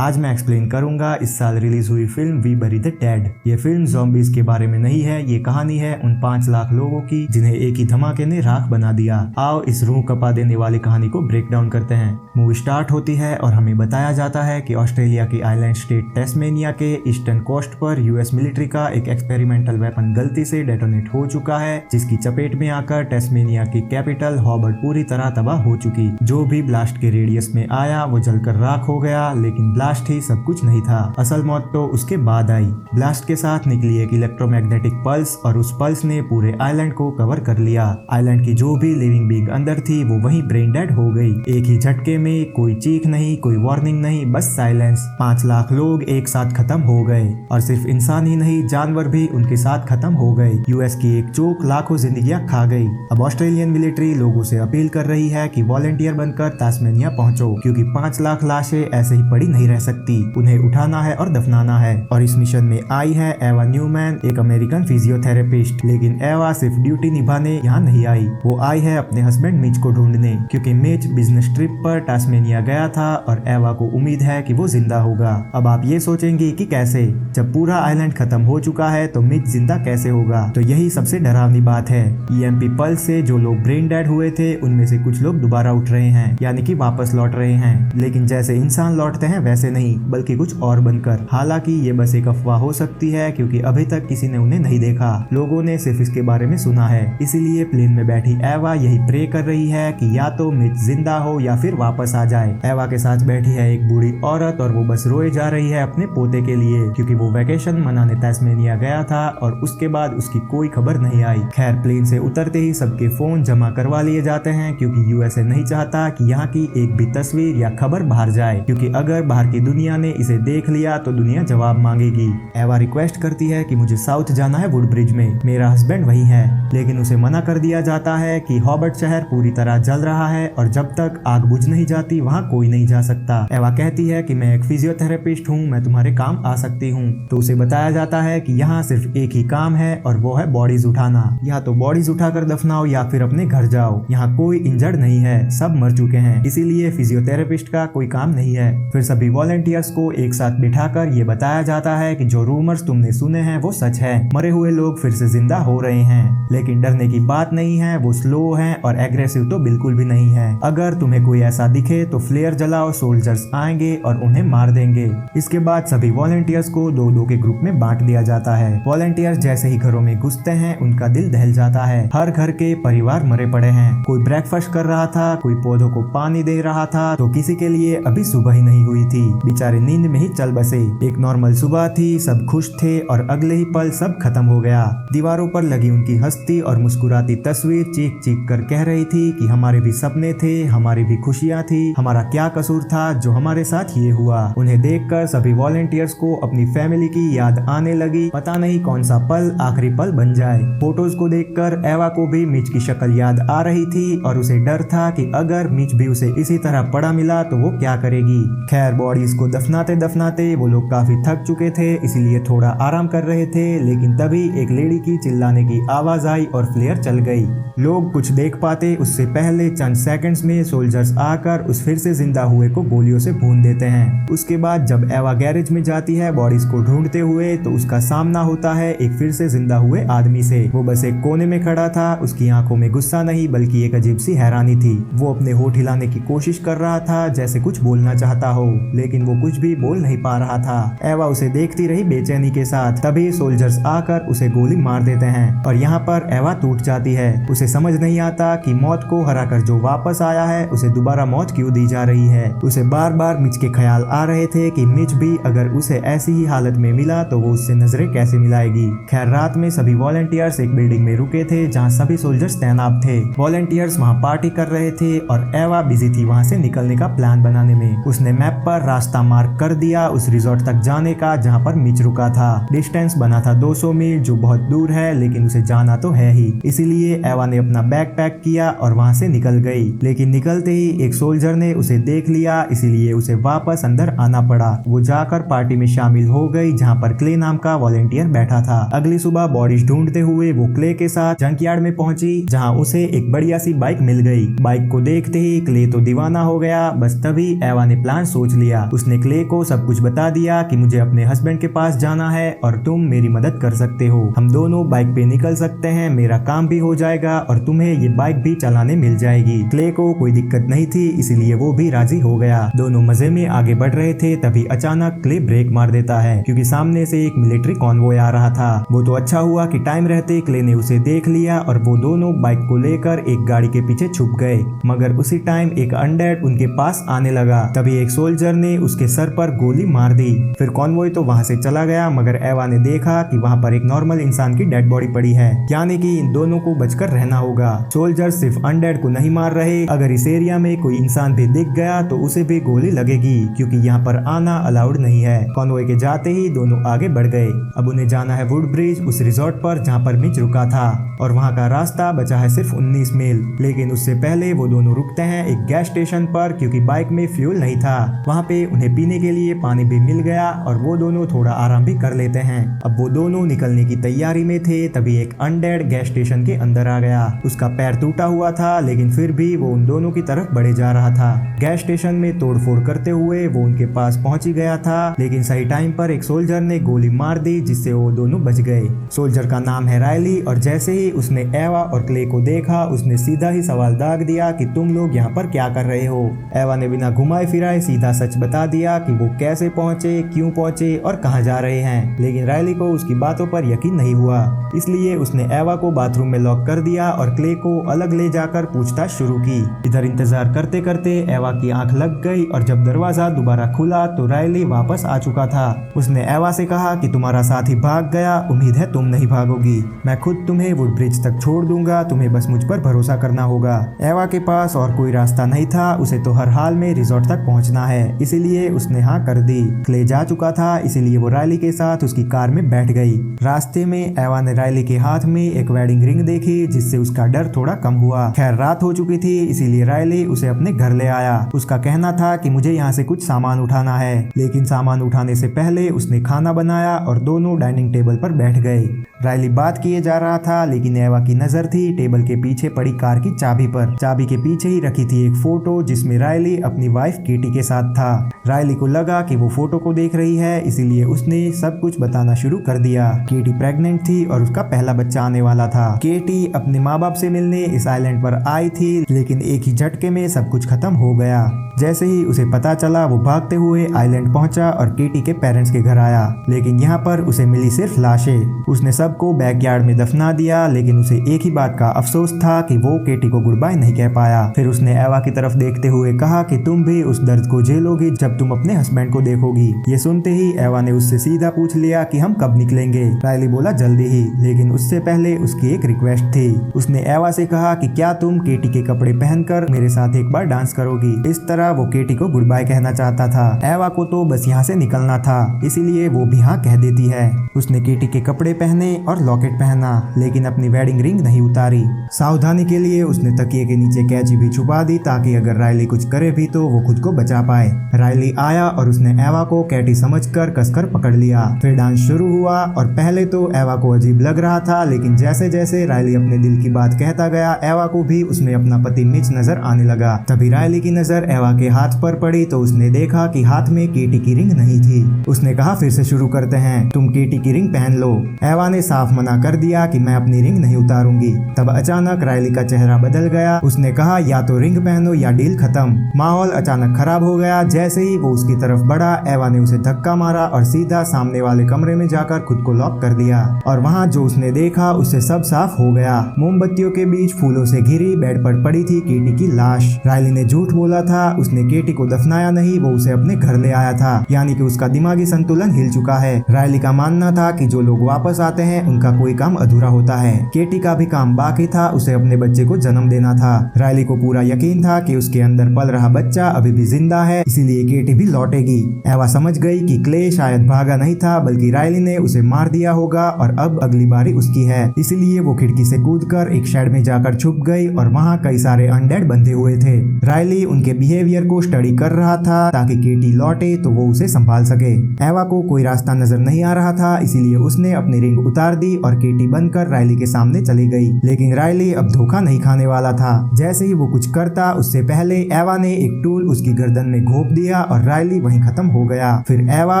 आज मैं एक्सप्लेन करूंगा इस साल रिलीज हुई film we buried the dead. ये फिल्म ज़ॉम्बीज के बारे में नहीं है, ये कहानी है उन 5 लाख लोगों की जिन्हें एक ही धमाके ने राख बना दिया। आओ इस रूह कपा देने वाली कहानी को ब्रेक डाउन करते हैं। मूवी स्टार्ट होती है और हमें बताया जाता है कि ऑस्ट्रेलिया की आइलैंड स्टेट टेस्मेनिया के ईस्टर्न कोस्ट पर यूएस मिलिट्री का एक एक्सपेरिमेंटल वेपन गलती से डेटोनेट हो चुका है, जिसकी चपेट में आकर टेस्मेनिया की कैपिटल हॉबर्ट पूरी तरह तबाह हो चुकी। जो भी ब्लास्ट के रेडियस में आया वो जलकर राख हो गया, लेकिन ब्लास्ट ही सब कुछ नहीं था। असल मौत तो उसके बाद आई। ब्लास्ट के साथ निकली एक इलेक्ट्रोमैग्नेटिक पल्स और उस पल्स ने पूरे आइलैंड को कवर कर लिया। आइलैंड की जो भी लिविंग बीइंग अंदर थी वो वहीं ब्रेन डेड हो गई। एक ही झटके में, कोई चीख नहीं, कोई वार्निंग नहीं, बस साइलेंस। 5 लाख लोग एक साथ खत्म हो गए और सिर्फ इंसान ही नहीं, जानवर भी उनके साथ खत्म हो गए। यूएस की एक चोक लाखों जिंदगियां खा गई। अब ऑस्ट्रेलियन मिलिट्री लोगों से अपील कर रही है कि वॉलंटियर बनकर तास्मेनिया पहुंचो, क्योंकि 5 लाख लाशें ऐसे ही पड़ी नहीं रह सकती, उन्हें उठाना है और दफनाना है। और इस मिशन में आई है एवा न्यूमैन, एक अमेरिकन फिजियोथेरेपिस्ट। लेकिन एवा सिर्फ ड्यूटी निभाने यहाँ नहीं आई, वो आई है अपने हस्बैंड मिच को ढूंढने, क्योंकि मिच बिजनेस ट्रिप पर टास्मेनिया गया था और एवा को उम्मीद है कि वो जिंदा होगा। अब आप ये सोचेंगे कि कैसे, जब पूरा आइलैंड खत्म हो चुका है तो मिच जिंदा कैसे होगा? तो यही सबसे डरावनी बात है। ईएमपी पल्स से जो लोग ब्रेन डेड हुए थे उनमें से कुछ लोग दोबारा उठ रहे हैं, यानी कि वापस लौट रहे हैं, लेकिन जैसे इंसान लौटते हैं वैसे नहीं, बल्कि कुछ और बनकर। हालांकि ये बस एक अफवाह हो सकती है, क्योंकि अभी तक किसी ने उन्हें नहीं देखा, लोगों ने सिर्फ इसके बारे में सुना है। इसीलिए प्लेन में बैठी एवा यही प्रे कर रही है कि या तो मिच जिंदा हो या फिर वापस आ जाए। एवा के साथ बैठी है एक बूढ़ी औरत और वो बस रोए जा रही है अपने पोते के लिए, क्योंकि वो वैकेशन मनाने तास्मेनिया गया था और उसके बाद उसकी कोई खबर नहीं आई। खैर, प्लेन से उतरते ही सबके फोन जमा करवा लिए जाते हैं, क्योंकि यूएसए नहीं चाहता कि यहाँ की एक भी तस्वीर या खबर बाहर जाए, क्योंकि अगर बाहर की दुनिया ने इसे देख लिया तो दुनिया जवाब मांगेगी। एवा रिक्वेस्ट करती है कि मुझे साउथ जाना है वुडब्रिज में, मेरा हस्बैंड वही है, लेकिन उसे मना कर दिया जाता है कि हॉबर्ट शहर पूरी तरह जल रहा है और जब तक आग बुझ नहीं जाती वहाँ कोई नहीं जा सकता। एवा कहती है कि मैं एक फिजियोथेरेपिस्ट हूँ, मैं तुम्हारे काम आ सकती हूँ। तो उसे बताया जाता है कि यहाँ सिर्फ एक ही काम है और वो है बॉडीज उठाना। या तो बॉडीज उठाकर दफनाओ या फिर अपने घर जाओ। यहाँ कोई इंजर्ड नहीं है, सब मर चुके हैं, इसीलिए फिजियोथेरेपिस्ट का कोई काम नहीं है। फिर सभी वॉलंटियर्स को एक साथ बिठाकर ये बताया जाता है कि जो रूमर्स तुमने सुने हैं वो सच है, मरे हुए लोग फिर से जिंदा हो रहे हैं। लेकिन डरने की बात नहीं है, वो स्लो हैं और एग्रेसिव तो बिल्कुल भी नहीं है। अगर तुम्हें कोई ऐसा दिखे तो फ्लेयर जलाओ, सोल्जर्स आएंगे और उन्हें मार देंगे। इसके बाद सभी वॉलंटियर्स को 2-2 के ग्रुप में बांट दिया जाता है। वॉलंटियर्स जैसे ही घरों में घुसते हैं उनका दिल दहल जाता है। हर घर के परिवार मरे पड़े हैं। कोई ब्रेकफास्ट कर रहा था, कोई पौधों को पानी दे रहा था, तो किसी के लिए अभी सुबह ही नहीं हुई थी, बेचारे नींद में ही चल बसे। एक नॉर्मल सुबह थी, सब खुश थे और अगले ही पल सब खत्म हो गया। दीवारों पर लगी उनकी हंसती और मुस्कुराती तस्वीर चीख चीख कर कह रही थी कि हमारे भी सपने थे, हमारी भी खुशियां थी, हमारा क्या कसूर था जो हमारे साथ ये हुआ। उन्हें देखकर सभी वॉलंटियर्स को अपनी फैमिली की याद आने लगी। पता नहीं कौन सा पल आखिरी पल बन जाए। फोटोज को देखकर एवा को भी मिच की शक्ल याद आ रही थी और उसे डर था कि अगर मिच भी उसे इसी तरह पड़ा मिला तो वो क्या करेगी। खैर, बॉडीज को दफनाते दफनाते वो लोग काफी थक चुके थे, इसीलिए थोड़ा आराम कर रहे थे, लेकिन तभी एक लेडी की चिल्लाने की आवाज आई और फ्लेयर चल गई। लोग कुछ देख पाते उससे पहले चंद सेकंड्स में सोल्जर्स आकर उस फिर से जिंदा हुए को गोलियों से भून देते हैं। उसके बाद जब एवा गैरेज में जाती है बॉडीज को ढूंढते हुए, तो उसका सामना होता है एक फिर से जिंदा हुए आदमी से। वो बस एक कोने में खड़ा था, उसकी आंखों में गुस्सा नहीं बल्कि एक अजीब सी हैरानी थी। वो अपने होठ हिलाने की कोशिश कर रहा था, जैसे कुछ बोलना चाहता हो, लेकिन वो कुछ भी बोल नहीं पा रहा था। एवा उसे देखती रही बेचैनी के साथ। तभी सोल्जर्स आकर उसे गोली मार देते हैं और यहाँ पर एवा टूट जाती है। उसे समझ नहीं आता कि मौत को हराकर जो वापस आया है उसे दोबारा मौत क्यों दी जा रही है। उसे बार बार मिच के ख्याल आ रहे थे कि मिच भी अगर उसे ऐसी ही हालत में मिला तो वो उससे नजरें कैसे मिलाएगी। खैर, रात में सभी वॉलंटियर्स एक बिल्डिंग में रुके थे जहाँ सभी सोल्जर्स तैनात थे। वॉलंटियर्स वहाँ पार्टी कर रहे थे और एवा बिजी थी वहाँ से निकलने का प्लान बनाने में। उसने मैप पर रास्ता मार्क कर दिया उस रिजॉर्ट तक जाने का जहाँ पर मिच रुका था। डिस्टेंस बना था 200 मील, जो बहुत दूर है, लेकिन उसे जाना तो है ही। इसीलिए एवा ने अपना बैग पैक किया और वहाँ से निकल गई। लेकिन निकलते ही एक सोल्जर ने उसे देख लिया, इसीलिए उसे वापस अंदर आना पड़ा। वो जाकर पार्टी में शामिल हो गई जहाँ पर क्ले नाम का वॉलंटियर बैठा था। अगली सुबह बॉडीज ढूंढते हुए वो क्ले के साथ जंकयार्ड में पहुंची, जहाँ उसे एक बढ़िया सी बाइक मिल गई। बाइक को देखते ही क्ले तो दीवाना हो गया। बस तभी एवा ने प्लान सोच लिया। उसने क्ले को सब कुछ बता दिया कि मुझे अपने हस्बैंड के पास जाना है और तुम मेरी मदद कर सकते हो। हम दोनों बाइक पे निकल सकते हैं, मेरा काम भी हो जाएगा और तुम्हें ये बाइक भी चलाने मिल जाएगी। क्ले को कोई दिक्कत नहीं थी, इसीलिए वो भी राजी हो गया। दोनों मजे में आगे बढ़ रहे थे, तभी अचानक क्ले ब्रेक मार देता है क्योंकि सामने से एक मिलिट्री कॉन्वॉय आ रहा था। वो तो अच्छा हुआ कि टाइम रहते क्ले ने उसे देख लिया और वो दोनों बाइक को लेकर एक गाड़ी के पीछे छुप गए। मगर उसी टाइम एक अनडेड उनके पास आने लगा। तभी एक सोल्जर ने उसके सर पर गोली मार दी। फिर कॉन्वॉय तो वहां से चला गया, मगर एवा ने देखा कि वहां पर एक नॉर्मल इंसान की डेड बॉडी पड़ी है, यानी कि इन दोनों को बचकर रहना होगा। सोल्जर सिर्फ अनडेड को नहीं मार रहे, अगर इस एरिया में कोई इंसान भी दिख गया तो उसे भी गोली लगेगी क्योंकि यहाँ पर आना अलाउड नहीं है। कॉन्वॉय के जाते ही दोनों आगे बढ़ गए। अब उन्हें जाना है वुड ब्रिज, उस रिजॉर्ट पर जहाँ पर मिच रुका था, और वहाँ का रास्ता बचा है सिर्फ 19 मील। लेकिन उससे पहले वो दोनों रुकते हैं एक गैस स्टेशन पर क्योंकि बाइक में फ्यूल नहीं था। वहाँ पे उन्हें पीने के लिए पानी भी मिल गया और वो दोनों थोड़ा आराम भी कर लेते हैं। अब वो दोनों निकलने की तैयारी में थे, तभी एक अनडेड गैस स्टेशन के अंदर आ गया। उसका पैर टूटा हुआ था, लेकिन फिर भी वो उन दोनों की तरफ बढ़े जा रहा था। गैस स्टेशन में तोड़फोड़ करते हुए वो उनके पास पहुंच ही गया था, लेकिन सही टाइम पर एक सोल्जर ने गोली मार दी जिससे वो दोनों बच गए। सोल्जर का नाम है रायली, और जैसे ही उसने एवा और क्ले को देखा उसने सीधा ही सवाल दाग दिया कि तुम लोग यहाँ पर क्या कर रहे हो। एवा ने बिना घुमाए फिराए सीधा सच बता दिया कि वो कैसे पहुंचे, क्यों पहुंचे और कहाँ जा रहे हैं। लेकिन रायली को उसकी बातों पर यकीन नहीं हुआ, इसलिए उसने एवा को बाथरूम में लॉक कर दिया और क्ले को अलग ले जाकर पूछताछ शुरू की। इधर इंतजार करते करते एवा की आंख लग गई और जब दरवाजा दोबारा खुला तो रायली वापस आ चुका था। उसने एवा से कहा कि तुम्हारा साथी भाग गया, उम्मीद है तुम नहीं भागोगी। मैं खुद तुम्हें वुड ब्रिज तक छोड़ दूंगा, तुम्हें बस मुझ पर भरोसा करना होगा। एवा के पास और कोई रास्ता नहीं था, उसे तो हर हाल में रिजॉर्ट तक पहुंचना है, इसीलिए उसने हाँ कर दी। क्ले जा चुका था, इसीलिए वो रायली के साथ उसकी कार में बैठ गई। रास्ते में एवा ने रायली के हाथ में एक वेडिंग रिंग देखी, जिससे उसका डर थोड़ा कम हुआ। खैर रात हो चुकी थी, इसीलिए रायली उसे अपने घर ले आया। उसका कहना था कि मुझे यहाँ से कुछ सामान उठाना है, लेकिन सामान उठाने से पहले उसने खाना बनाया और दोनों डाइनिंग टेबल पर बैठ गए। रायली बात किए जा रहा था, लेकिन एवा की नजर थी टेबल के पीछे पड़ी कार की चाबी पर। चाबी के पीछे ही रखी थी एक फोटो जिसमें रायली अपनी वाइफ केटी के साथ था। रायली को लगा कि वो फोटो को देख रही है, इसीलिए उसने सब कुछ बताना शुरू कर दिया। केटी प्रेग्नेंट थी और उसका पहला बच्चा आने वाला था। केटी अपने माँ बाप से मिलने इस आइलैंड पर आई थी, लेकिन एक ही झटके में सब कुछ खत्म हो गया। जैसे ही उसे पता चला वो भागते हुए आइलैंड पहुंचा और केटी के पेरेंट्स के घर आया, लेकिन यहाँ पर उसे मिली सिर्फ लाशें। उसने सबको बैकयार्ड में दफना दिया, लेकिन उसे एक ही बात का अफसोस था कि वो केटी को गुड बाय नहीं कह पाया। फिर उसने एवा की तरफ देखते हुए कहा कि तुम भी उस दर्द को झेलोगी जब तुम अपने हस्बैंड को देखोगी। ये सुनते ही एवा ने उससे सीधा पूछ लिया कि हम कब निकलेंगे। रायली बोला जल्दी ही, लेकिन उससे पहले उसकी एक रिक्वेस्ट थी। उसने एवा से कहा कि क्या तुम केटी के कपड़े पहनकर मेरे साथ एक बार डांस करोगी। इस तरह वो केटी को गुड बाय कहना चाहता था। एवा को तो बस यहाँ से निकलना था, इसीलिए वो भी हाँ कह देती है। उसने केटी के कपड़े पहने और लॉकेट पहना, लेकिन अपनी वेडिंग रिंग नहीं उतारी। सावधानी के लिए उसने तकिए के नीचे कैची भी छुपा दी, ताकि अगर रायली कुछ करे भी तो वो खुद को बचा पाए। रायली आया और उसने एवा को कैटी समझकर कसकर पकड़ लिया। फिर डांस शुरू हुआ और पहले तो एवा को अजीब लग रहा था, लेकिन जैसे जैसे रायली अपने दिल की बात कहता गया, एवा को भी उसमें अपना पति मिच नजर आने लगा। तभी रायली की नजर एवा के हाथ पर पड़ी तो उसने देखा कि हाथ में केटी की रिंग नहीं थी। उसने कहा फिर से शुरू करते हैं, तुम केटी की रिंग पहन लो। एवा ने साफ मना कर दिया कि मैं अपनी रिंग नहीं उतारूंगी। तब अचानक रायली का चेहरा बदल गया। उसने कहा या तो रिंग पहनो या डील खत्म। माहौल अचानक खराब हो गया। जैसे ही वो उसकी तरफ बढ़ा, एवा ने उसे धक्का मारा और सीधा सामने वाले कमरे में जाकर खुद को लॉक कर दिया। और वहाँ जो उसने देखा उससे सब साफ हो गया। मोमबत्तियों के बीच फूलों से घिरी बेड पर पड़ी थी केटी की लाश। रायली ने झूठ बोला था, उसने केटी को दफनाया नहीं, वो उसे अपने घर ले आया था, यानी कि उसका दिमागी संतुलन हिल चुका है। रायली का मानना था कि जो लोग वापस आते हैं उनका कोई काम अधूरा होता है। केटी का भी काम बाकी था, उसे अपने बच्चे को जन्म देना था। रायली को पूरा यकीन था कि उसके अंदर पल रहा बच्चा अभी भी जिंदा है, इसीलिए केटी भी लौटेगी। एवा समझ गई कि क्ले शायद भागा नहीं था, बल्कि रायली ने उसे मार दिया होगा और अब अगली बारी उसकी है। इसीलिए वो खिड़की से कूदकर एक शेड में जाकर छुप गई और वहाँ कई सारे अनडेड बंधे हुए थे। रायली उनके बिहेवियर को स्टडी कर रहा था ताकि केटी लौटे तो वो उसे संभाल सके। एवा को कोई रास्ता नजर नहीं आ रहा था, इसीलिए उसने अपनी रिंग उतार उतार दी और केटी बनकर रायली के सामने चली गई। लेकिन रायली अब धोखा नहीं खाने वाला था। जैसे ही वो कुछ करता उससे पहले एवा ने एक टूल उसकी गर्दन में घोंप दिया और रायली वहीं खत्म हो गया। फिर एवा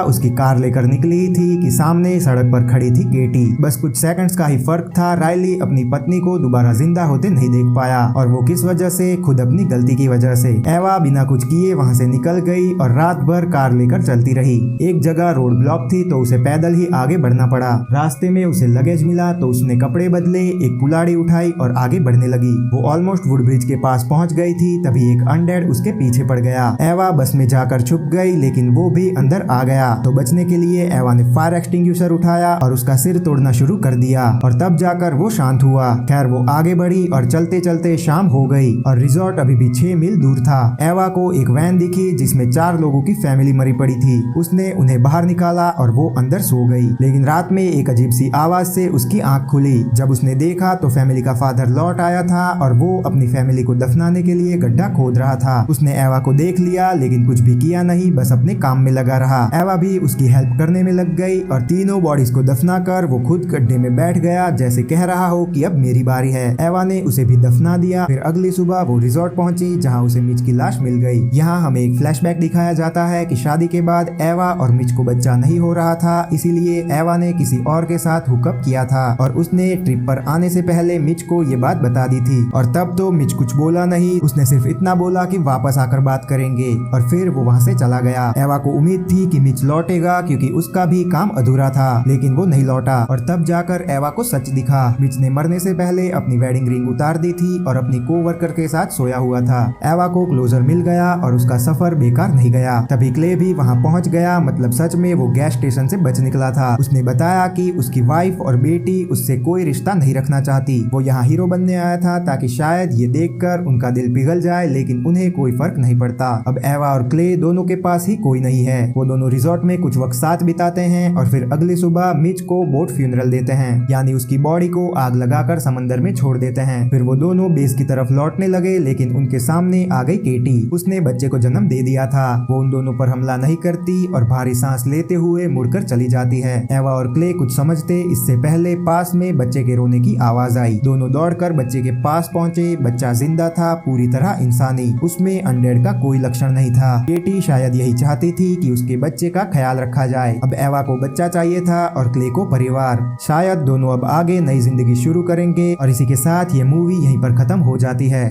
उसकी कार लेकर निकली थी कि सामने सड़क पर खड़ी थी केटी। बस कुछ सेकंड्स का ही फर्क था। रायली अपनी पत्नी को दोबारा जिंदा होते नहीं देख पाया, और वो किस वजह से? खुद अपनी गलती की वजह से। एवा बिना कुछ किए वहां से निकल गई और रात भर कार लेकर चलती रही। एक जगह रोड ब्लॉक थी तो उसे पैदल ही आगे बढ़ना पड़ा। रास्ते में उसे लगेज मिला तो उसने कपड़े बदले, एक कुल्हाड़ी उठाई और आगे बढ़ने लगी। वो ऑलमोस्ट वुड ब्रिज के पास पहुंच गई थी, तभी एक अनडेड उसके पीछे पड़ गया। एवा बस में जाकर छुप गई, लेकिन वो भी अंदर आ गया। तो बचने के लिए एवा ने फायर एक्सटिंग्विशर उठाया और उसका सिर तोड़ना शुरू कर दिया, और तब जाकर वो शांत हुआ। खैर वो आगे बढ़ी और चलते चलते शाम हो गई और रिजॉर्ट अभी भी 6 मील दूर था। एवा को एक वैन दिखी जिसमें 4 लोगों की फैमिली मरी पड़ी थी। उसने उन्हें बाहर निकाला और वो अंदर सो गई। लेकिन रात में एक अजीब सी आवाज से उसकी आंख खुली। जब उसने देखा तो फैमिली का फादर लौट आया था और वो अपनी फैमिली को दफनाने के लिए गड्ढा खोद रहा था। उसने एवा को देख लिया लेकिन कुछ भी किया नहीं, बस अपने काम में लगा रहा। एवा भी उसकी हेल्प करने में लग गई और तीनों बॉडीज को दफना कर वो खुद गड्ढे में बैठ गया, जैसे कह रहा हो कि अब मेरी बारी है। एवा ने उसे भी दफना दिया। फिर अगली सुबह वो रिजॉर्ट पहुंची जहां उसे मिच की लाश मिल गई। यहाँ हमें एक फ्लैशबैक दिखाया जाता है कि शादी के बाद एवा और मिच को बच्चा नहीं हो रहा था, इसीलिए एवा ने किसी और के साथ हुकअप किया था और उसने ट्रिप पर आने से पहले मिच को ये बात बता दी थी। और तब तो मिच कुछ बोला नहीं, उसने सिर्फ इतना बोला कि वापस आकर बात करेंगे, और फिर वो वहाँ से चला गया। एवा को उम्मीद थी कि मिच लौटेगा क्योंकि उसका भी काम अधूरा था, लेकिन वो नहीं लौटा। और तब जाकर एवा को सच दिखा। मिच ने मरने से पहले अपनी वेडिंग रिंग उतार दी थी और अपनी कोवर्कर के साथ सोया हुआ था। एवा को क्लोजर मिल गया और उसका सफर बेकार नहीं गया। तभी क्ले भी वहाँ पहुँच गया, मतलब सच में वो गैस स्टेशन से बच निकला था। उसने बताया कि उसकी वाइफ और बेटी उससे कोई रिश्ता नहीं रखना चाहती। वो यहाँ हीरो बनने आया था ताकि शायद ये देखकर उनका दिल पिघल जाए, लेकिन उन्हें कोई फर्क नहीं पड़ता। अब एवा और क्ले दोनों के पास ही कोई नहीं है। वो दोनों रिजॉर्ट में कुछ वक्त साथ बिताते हैं और फिर अगली सुबह मिच को बोट फ्यूनरल देते हैं, यानी उसकी बॉडी को आग लगाकर समंदर में छोड़ देते हैं। फिर वो दोनों बेस की तरफ लौटने लगे, लेकिन उनके सामने आ गई केटी। उसने बच्चे को जन्म दे दिया था। वो उन दोनों पर हमला नहीं करती और भारी सांस लेते हुए मुड़कर चली जाती है। एवा और क्ले कुछ समझते इससे पहले पास में बच्चे के रोने की आवाज आई। दोनों दौड़कर बच्चे के पास पहुंचे। बच्चा जिंदा था, पूरी तरह इंसानी। उसमें अनडेड का कोई लक्षण नहीं था। केटी शायद यही चाहती थी कि उसके बच्चे का ख्याल रखा जाए। अब एवा को बच्चा चाहिए था और क्ले को परिवार। शायद दोनों अब आगे नई जिंदगी शुरू करेंगे और इसी के साथ ये मूवी यहीं पर खत्म हो जाती है।